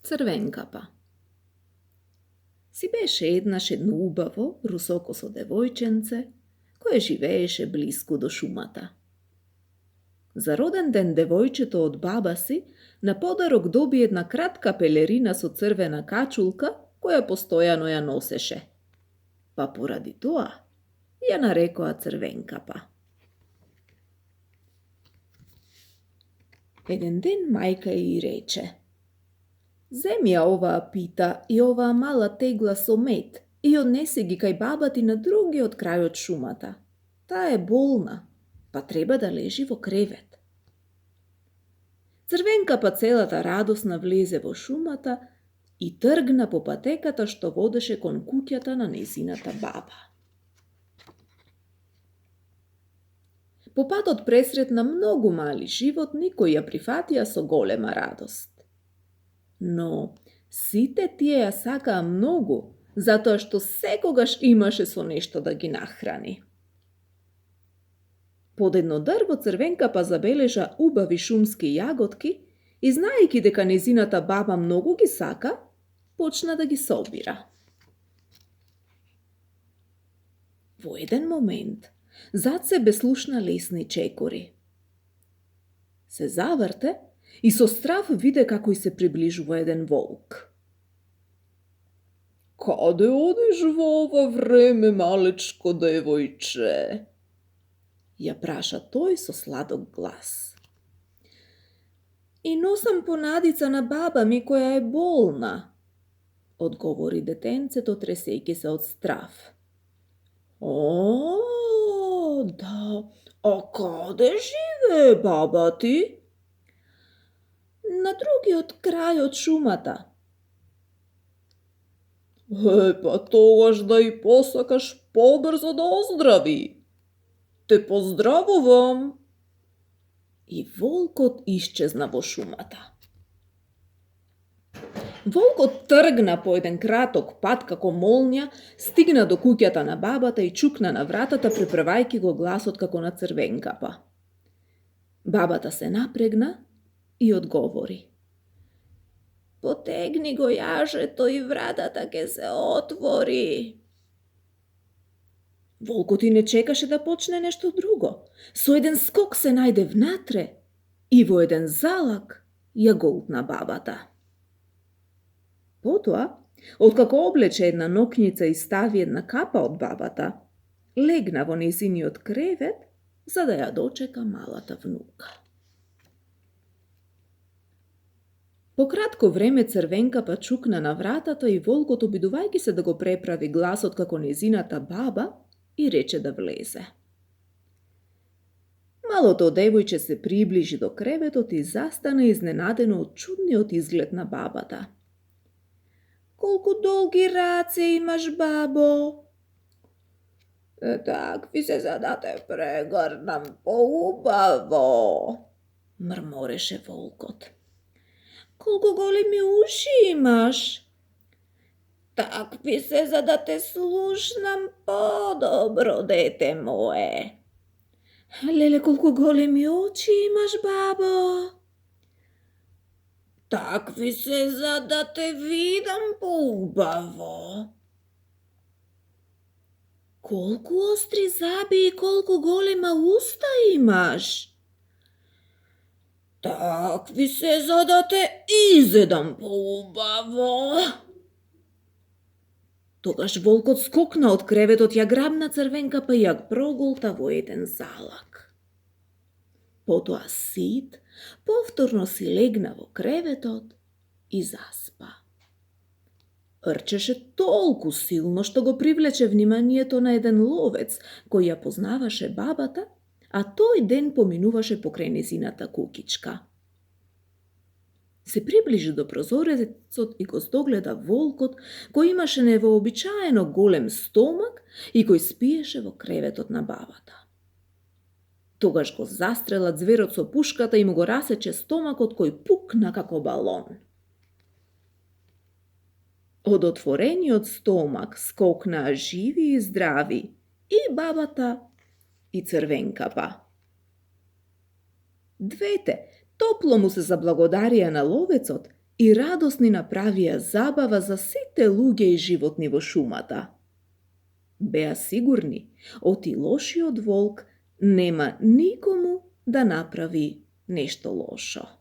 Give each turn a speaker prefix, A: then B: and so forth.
A: Црвенкапа. Си беше еднаш едно убаво, русокосо девојченце, кое живееше блиску до шумата. За роден ден девојчето од баба си на подарок доби една кратка пелерина со црвена качулка, која постојано ја носеше. Па поради тоа ја нарекоа Црвенкапа. Еден ден мајка и рече: "Земи ја оваа пита и оваа мала тегла со мед и однеси ги кај баба ти на другиот крај од шумата. Таа е болна, па треба да лежи во кревет." Црвенкапа целата радосна влезе во шумата и тргна по патеката што водеше кон куќата на нејзината баба. По патот пресретна многу мали животни кои ја прифатија со голема радост. Но сите тие ја сакаа многу, затоа што секогаш имаше со нешто да ги нахрани. Под едно дрво Црвенкапа забележа убави шумски јаготки и, знаејќи дека нејзината баба многу ги сака, почна да ги собира. Во еден момент зад себе слушна лесни чекори. Се заврте и со страв виде како ѝ се приближува еден волк. "Каде одиш во ова време, малечко девојче?" ја праша тој со сладок глас. "И носам понадица на баба ми која е болна," одговори детенцето тресејќи се од страв. "О, да, а каде живее баба ти?" "На другиот крај од шумата." Па тогаш да и посакаш побрзо да оздрави. Те поздравувам." И волкот исчезна во шумата. Волкот тргна по еден краток пат како молња, стигна до куќата на бабата и чукна на вратата, препрвајќи го гласот како на Црвенкапа. Бабата се напрегна и одговори: "Потегни го јажето и вратата ќе се отвори." Волкот и не чекаше да почне нешто друго. Со еден скок се најде внатре и во еден залак ја голтна бабата. Потоа, откако облече една нокњица и стави една капа од бабата, легна во нејзиниот кревет за да ја дочека малата внука. По кратко време Црвенкапа чукна на вратата и волкот, обидувајќи се да го преправи гласот како нејзината баба, и рече да влезе. Малото девојче се приближи до креветот и застана изненадено од чудниот изглед на бабата. "Колку долги раце имаш, бабо?" "Такви се за да те прегрнам поубаво," мрмореше волкот. "Колку големи уши имаш?" "Такви се за да те слушнам подобро, дете мое." "Леле, колку големи очи имаш, бабо?" "Такви се за да те видам поубаво." "Колку остри заби и колку голема уста имаш?" "Такви се за да те изедам поубаво." Тогаш волкот скокна од креветот, ја грабна Црвенкапа и ја проголта во еден залак. Потоа сит, повторно си легна во креветот и заспа. Рчеше толку силно што го привлече вниманието на еден ловец кој ја познаваше бабата, а тој ден поминуваше покрај нејзината куќичка. Се приближи до прозорецот и го здогледа волкот, кој имаше невообичаено голем стомак и кој спиеше во креветот на бабата. Тогаш го застрела зверот со пушката и му го расече стомакот, кој пукна како балон. Од отворениот стомак скокнаа живи и здрави и бабата и Црвенкапа. Двете топло му се заблагодарија на ловецот и радосни направија забава за сите луѓе и животни во шумата. Беа сигурни, оти лошиот волк нема никому да направи нешто лошо.